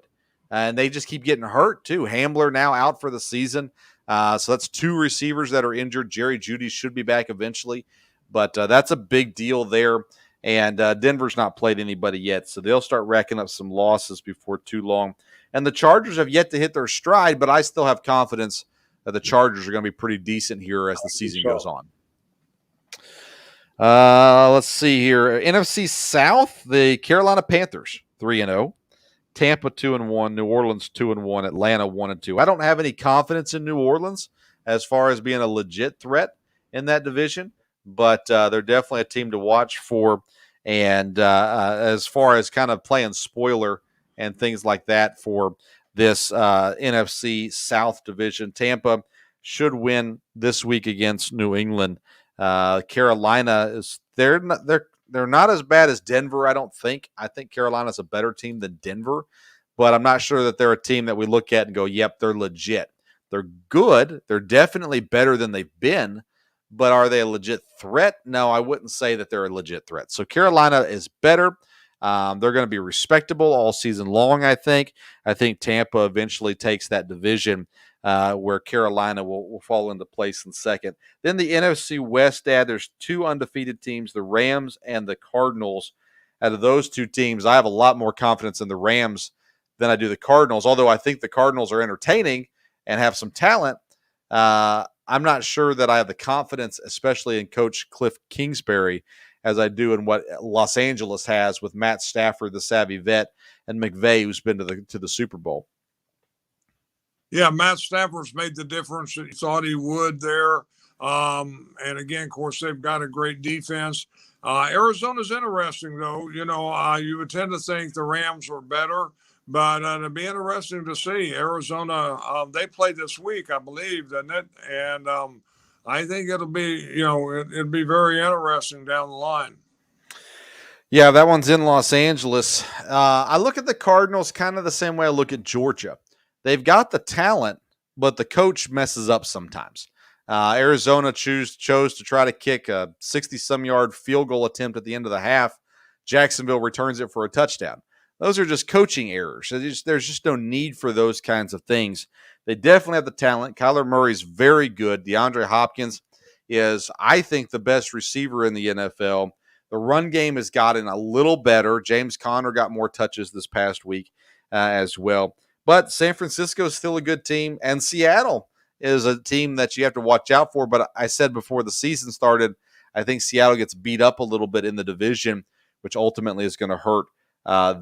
And they just keep getting hurt, too. Hambler now out for the season. So that's 2 receivers that are injured. Jerry Jeudy should be back eventually. But that's a big deal there. And Denver's not played anybody yet. So they'll start racking up some losses before too long. And the Chargers have yet to hit their stride, but I still have confidence that the Chargers are going to be pretty decent here as the season goes on. Let's see here. NFC South, the Carolina Panthers, 3-0. Tampa 2-1, New Orleans 2-1, Atlanta 1-2. I don't have any confidence in New Orleans as far as being a legit threat in that division, but they're definitely a team to watch for. And as far as kind of playing spoiler and things like that for this NFC South division, Tampa should win this week against New England. Carolina they're not as bad as Denver, I don't think. I think Carolina's a better team than Denver, but I'm not sure that they're a team that we look at and go, yep, they're legit. They're good. They're definitely better than they've been, but are they a legit threat? No, I wouldn't say that they're a legit threat. So Carolina is better. They're going to be respectable all season long, I think. I think Tampa eventually takes that division where Carolina will fall into place in second. Then the NFC West, Dad, there's two undefeated teams, the Rams and the Cardinals. Out of those two teams, I have a lot more confidence in the Rams than I do the Cardinals, although I think the Cardinals are entertaining and have some talent. I'm not sure that I have the confidence, especially in Coach Cliff Kingsbury, as I do in what Los Angeles has with Matt Stafford, the savvy vet, and McVay, who's been to the Super Bowl. Yeah, Matt Stafford's made the difference that he thought he would there. And again, of course, they've got a great defense. Arizona's interesting, though. You would tend to think the Rams were better, but it'd be interesting to see. Arizona, they play this week, I believe, doesn't it? And I think it'll be, it'd be very interesting down the line. Yeah, that one's in Los Angeles. I look at the Cardinals kind of the same way I look at Georgia. They've got the talent, but the coach messes up sometimes. Arizona chose to try to kick a 60-some yard field goal attempt at the end of the half. Jacksonville returns it for a touchdown. Those are just coaching errors. There's just no need for those kinds of things. They definitely have the talent. Kyler Murray's very good. DeAndre Hopkins is, I think, the best receiver in the NFL. The run game has gotten a little better. James Conner got more touches this past week as well. But San Francisco is still a good team, and Seattle is a team that you have to watch out for. But I said before the season started, I think Seattle gets beat up a little bit in the division, which ultimately is going to hurt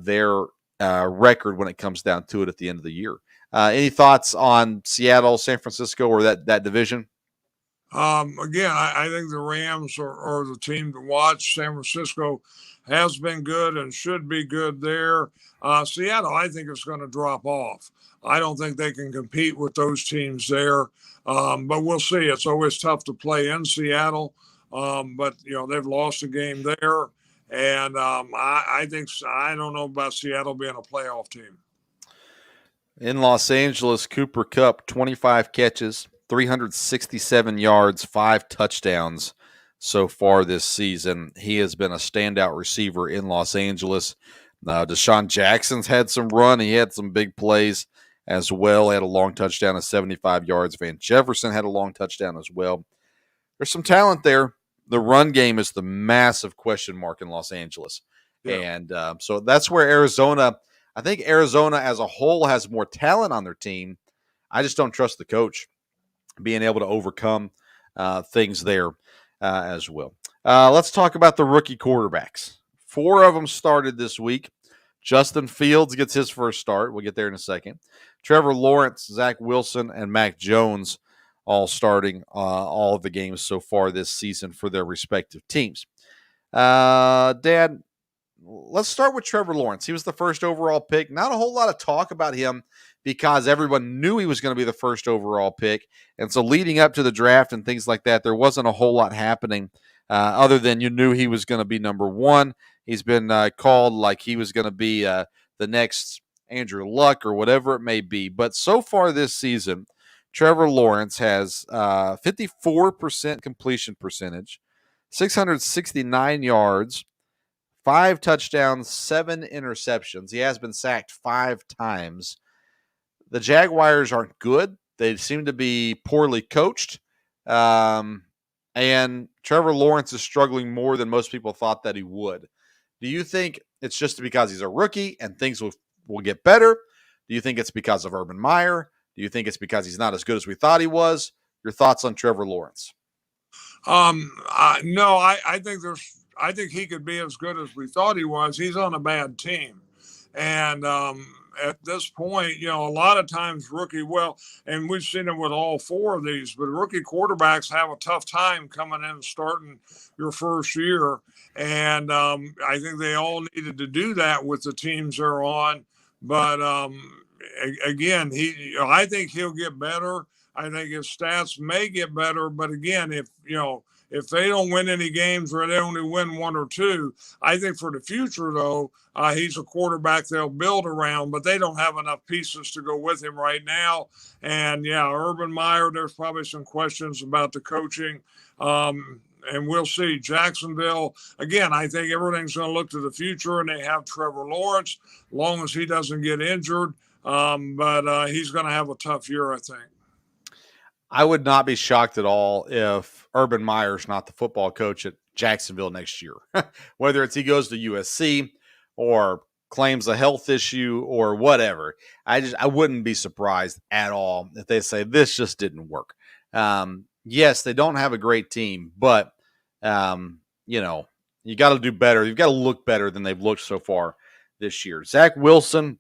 their record when it comes down to it at the end of the year. Any thoughts on Seattle, San Francisco, or that division? Again, I think the Rams are the team to watch. San Francisco has been good and should be good there. Seattle, I think, is going to drop off. I don't think they can compete with those teams there, but we'll see. It's always tough to play in Seattle, but they've lost a game there, and I don't know about Seattle being a playoff team. In Los Angeles, Cooper Kupp, 25 catches, 367 yards, 5 touchdowns so far this season. He has been a standout receiver in Los Angeles. Deshaun Jackson's had some run. He had some big plays as well. He had a long touchdown of 75 yards. Van Jefferson had a long touchdown as well. There's some talent there. The run game is the massive question mark in Los Angeles. Yeah. And so that's where Arizona, I think Arizona as a whole has more talent on their team. I just don't trust the coach being able to overcome things there as well. Let's talk about the rookie quarterbacks. 4 of them started this week. Justin Fields gets his first start. We'll get there in a second. Trevor Lawrence, Zach Wilson, and Mac Jones all starting all of the games so far this season for their respective teams. Dad, let's start with Trevor Lawrence. He was the first overall pick. Not a whole lot of talk about him because everyone knew he was going to be the first overall pick. And so leading up to the draft and things like that, there wasn't a whole lot happening other than you knew he was going to be number 1. He's been called like he was going to be the next Andrew Luck or whatever it may be. But so far this season, Trevor Lawrence has 54% completion percentage, 669 yards, 5 touchdowns, 7 interceptions. He has been sacked 5 times. The Jaguars aren't good. They seem to be poorly coached. And Trevor Lawrence is struggling more than most people thought that he would. Do you think it's just because he's a rookie and things will get better? Do you think it's because of Urban Meyer? Do you think it's because he's not as good as we thought he was? Your thoughts on Trevor Lawrence? No, I think he could be as good as we thought he was. He's on a bad team. And at this point, a lot of times and we've seen it with all 4 of these, but rookie quarterbacks have a tough time coming in and starting your first year. And I think they all needed to do that with the teams they're on. But again, I think he'll get better. I think his stats may get better. But again, if they don't win any games or they only win 1 or 2, I think for the future, though, he's a quarterback they'll build around, but they don't have enough pieces to go with him right now. And, Urban Meyer, there's probably some questions about the coaching. and we'll see. Jacksonville, again, I think everything's going to look to the future, and they have Trevor Lawrence, long as he doesn't get injured. But he's going to have a tough year, I think. I would not be shocked at all if Urban Meyer's not the football coach at Jacksonville next year. Whether it's he goes to USC or claims a health issue or whatever. I wouldn't be surprised at all if they say this just didn't work. Yes, they don't have a great team, but you know, you got to do better. You've got to look better than they've looked so far this year. Zach Wilson,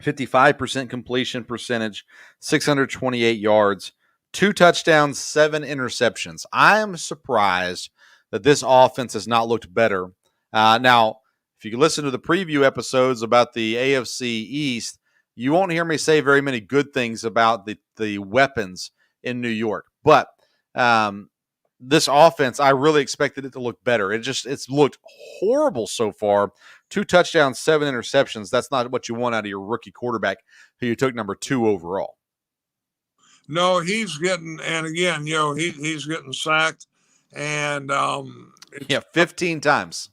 55% completion percentage, 628 yards, 2 touchdowns, 7 interceptions. I am surprised that this offense has not looked better. Now, if you listen to the preview episodes about the AFC East, you won't hear me say very many good things about the weapons in New York. But this offense, I really expected it to look better. It's looked horrible so far. 2 touchdowns, 7 interceptions. That's not what you want out of your rookie quarterback who you took number 2 overall. No, he's getting, and again, you know, he's getting sacked, and 15 times.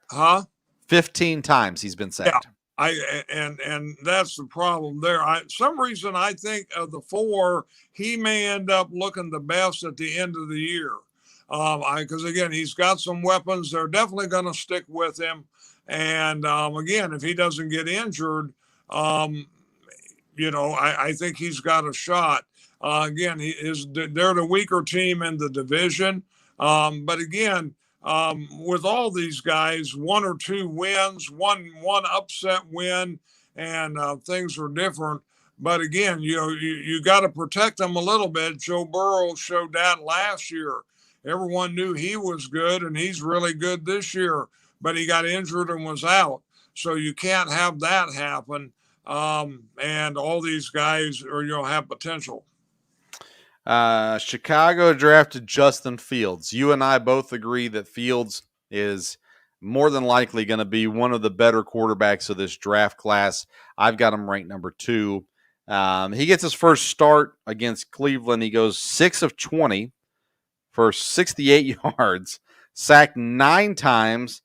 Huh? 15 times he's been sacked. Yeah, and that's the problem there. Some reason I think of the 4, he may end up looking the best at the end of the year. Because again, he's got some weapons. They're definitely going to stick with him. And again, if he doesn't get injured, you know, I think he's got a shot. Again, they're the weaker team in the division. But again, with all these guys, 1 or 2 wins, one upset win, and things are different. But again, you got to protect them a little bit. Joe Burrow showed that last year. Everyone knew he was good, and he's really good this year. But he got injured and was out. So you can't have that happen. And all these guys have potential. Chicago drafted Justin Fields. You and I both agree that Fields is more than likely going to be one of the better quarterbacks of this draft class. I've got him ranked number 2. He gets his first start against Cleveland. He goes 6 of 20 for 68 yards, sacked 9 times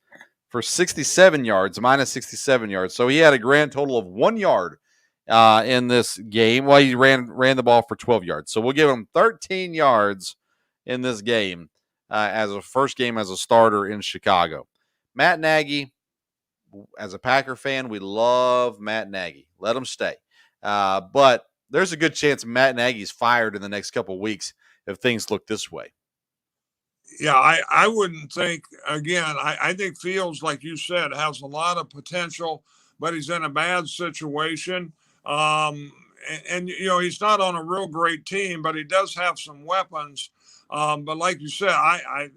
for 67 yards, minus 67 yards. So he had a grand total of 1 yard in this game. Well, he ran the ball for 12 yards. So we'll give him 13 yards in this game as a first game as a starter in Chicago. Matt Nagy, as a Packer fan, we love Matt Nagy. Let him stay. But there's a good chance Matt Nagy's fired in the next couple of weeks if things look this way. Yeah, I wouldn't think, again, I think Fields, like you said, has a lot of potential, but he's in a bad situation. And he's not on a real great team, but he does have some weapons. But like you said, I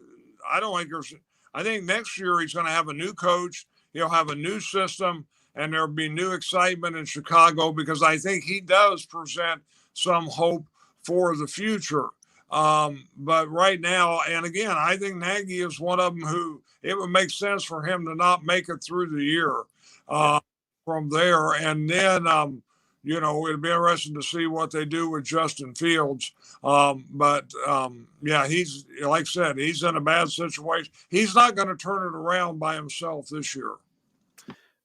don't think I think next year he's going to have a new coach. He'll have a new system, and there'll be new excitement in Chicago because I think he does present some hope for the future. But right now, and again, I think Nagy is one of them who it would make sense for him to not make it through the year from there. And then, it'd be interesting to see what they do with Justin Fields. Yeah, he's, like I said, he's in a bad situation. He's not going to turn it around by himself this year.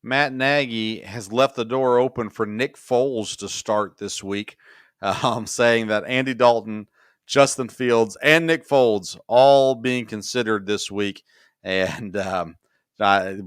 Matt Nagy has left the door open for Nick Foles to start this week, saying that Andy Dalton, Justin Fields, and Nick Foles all being considered this week. And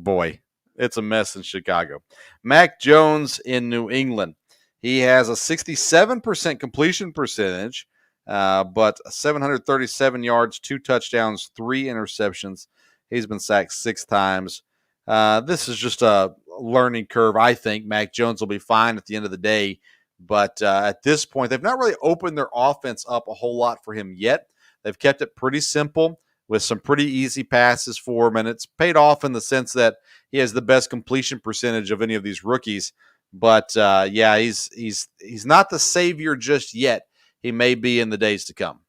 boy, it's a mess in Chicago. Mac Jones in New England. He has a 67% completion percentage, but 737 yards, 2 touchdowns, 3 interceptions. He's been sacked 6 times. This is just a learning curve. I think Mac Jones will be fine at the end of the day. But at this point, they've not really opened their offense up a whole lot for him yet. They've kept it pretty simple with some pretty easy passes for him, and it's paid off in the sense that he has the best completion percentage of any of these rookies. But he's not the savior just yet. He may be in the days to come.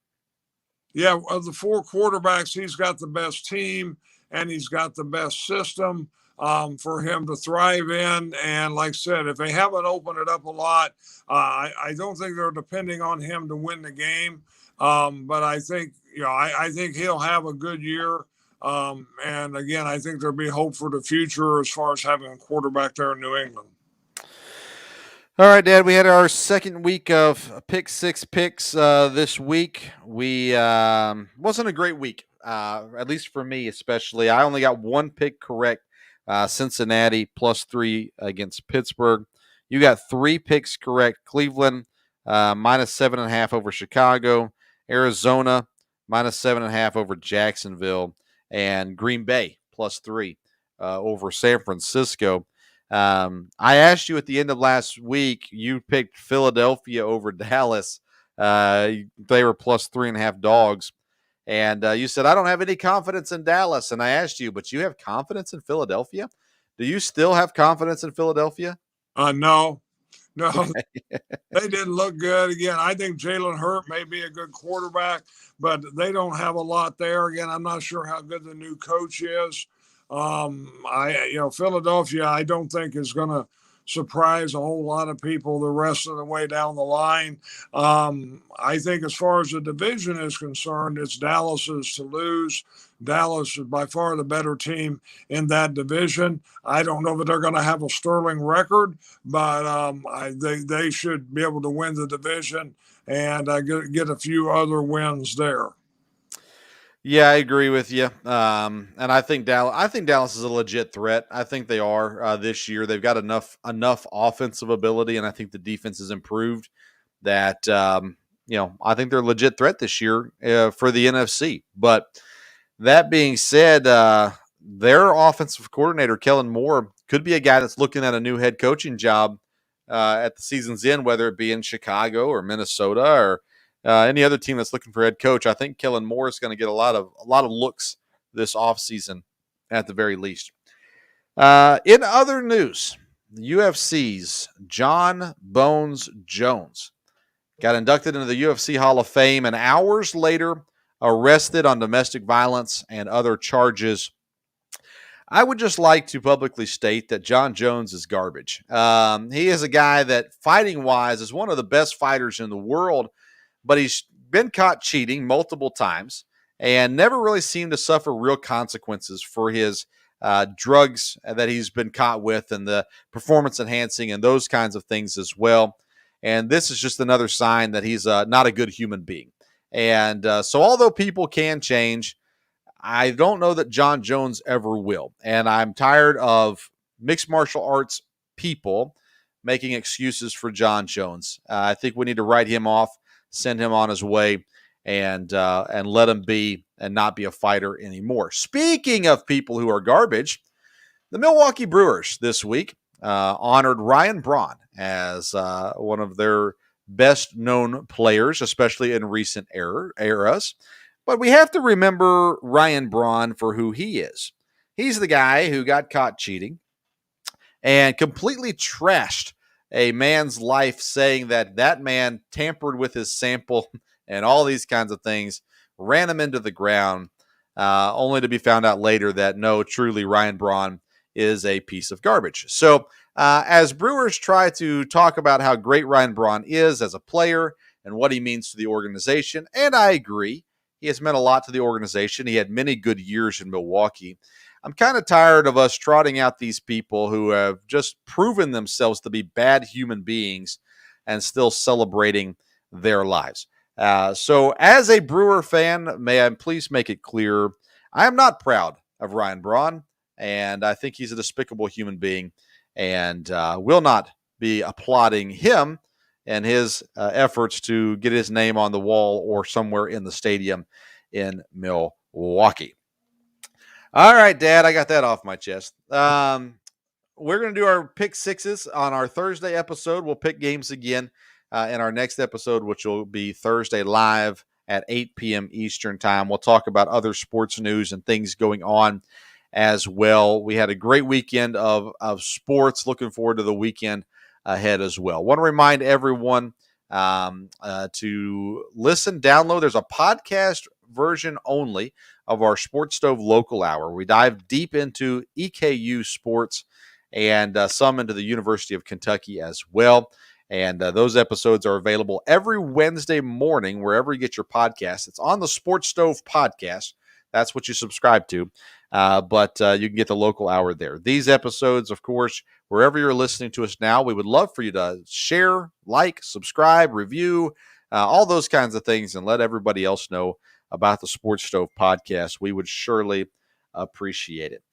Yeah, of the 4 quarterbacks, he's got the best team and he's got the best system for him to thrive in. And like I said, if they haven't opened it up a lot, I don't think they're depending on him to win the game. But I think, I think he'll have a good year. And again, I think there'll be hope for the future as far as having a quarterback there in New England. All right, Dad, we had our second week of pick six picks this week. We wasn't a great week, at least for me especially. I only got one pick correct, Cincinnati +3 against Pittsburgh. You got 3 picks correct, Cleveland -7.5 over Chicago, Arizona -7.5 over Jacksonville, and Green Bay +3 over San Francisco. I asked you at the end of last week, you picked Philadelphia over Dallas. They were +3.5 dogs. And you said, I don't have any confidence in Dallas. And I asked you, but you have confidence in Philadelphia? Do you still have confidence in Philadelphia? No. Okay. They didn't look good. Again, I think Jalen Hurt may be a good quarterback, but they don't have a lot there. Again, I'm not sure how good the new coach is. Philadelphia, I don't think is going to surprise a whole lot of people the rest of the way down the line. I think as far as the division is concerned, it's Dallas's to lose. Dallas is by far the better team in that division. I don't know that they're going to have a sterling record, but they should be able to win the division and get a few other wins there. Yeah, I agree with you. And I think Dallas is a legit threat. I think they are this year. They've got enough offensive ability, and I think the defense has improved. That I think they're a legit threat this year for the NFC. But that being said, their offensive coordinator Kellen Moore could be a guy that's looking at a new head coaching job at the season's end, whether it be in Chicago or Minnesota or any other team that's looking for head coach. I think Kellen Moore is going to get a lot of looks this offseason at the very least. In other news, the UFC's John Bones Jones got inducted into the UFC Hall of Fame and hours later arrested on domestic violence and other charges. I would just like to publicly state that John Jones is garbage. He is a guy that fighting-wise is one of the best fighters in the world, but he's been caught cheating multiple times and never really seemed to suffer real consequences for his drugs that he's been caught with and the performance enhancing and those kinds of things as well. And this is just another sign that he's not a good human being. And so although people can change, I don't know that John Jones ever will. And I'm tired of mixed martial arts people making excuses for John Jones. I think we need to write him off, send him on his way, and let him be and not be a fighter anymore. Speaking of people who are garbage, the Milwaukee Brewers this week honored Ryan Braun as one of their best-known players, especially in recent eras. But we have to remember Ryan Braun for who he is. He's the guy who got caught cheating and completely trashed a man's life, saying that man tampered with his sample and all these kinds of things, ran him into the ground, only to be found out later that no, truly Ryan Braun is a piece of garbage. So as Brewers try to talk about how great Ryan Braun is as a player and what he means to the organization, and I agree, he has meant a lot to the organization. He had many good years in Milwaukee. I'm kind of tired of us trotting out these people who have just proven themselves to be bad human beings and still celebrating their lives. So as a Brewer fan, may I please make it clear, I am not proud of Ryan Braun, and I think he's a despicable human being and will not be applauding him and his efforts to get his name on the wall or somewhere in the stadium in Milwaukee. All right, Dad, I got that off my chest. We're going to do our pick sixes on our Thursday episode. We'll pick games again in our next episode, which will be Thursday live at 8 p.m. Eastern time. We'll talk about other sports news and things going on as well. We had a great weekend of sports. Looking forward to the weekend ahead as well. Want to remind everyone to listen, download. There's a podcast version only of our Sports Stove Local Hour. We dive deep into EKU sports and some into the University of Kentucky as well. And those episodes are available every Wednesday morning, wherever you get your podcast. It's on the Sports Stove podcast. That's what you subscribe to. But you can get the local hour there. These episodes, of course, wherever you're listening to us now, we would love for you to share, like, subscribe, review, all those kinds of things, and let everybody else know about the Sports Stove podcast. We would surely appreciate it.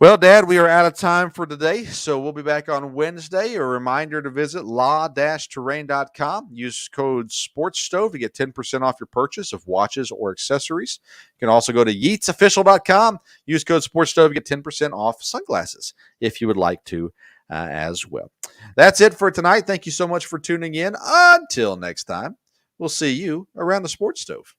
Well, Dad, we are out of time for today, so we'll be back on Wednesday. A reminder to visit law-terrain.com. Use code SPORTSSTOVE to get 10% off your purchase of watches or accessories. You can also go to yeatsofficial.com. Use code SPORTSSTOVE to get 10% off sunglasses if you would like to as well. That's it for tonight. Thank you so much for tuning in. Until next time, we'll see you around the Sports Stove.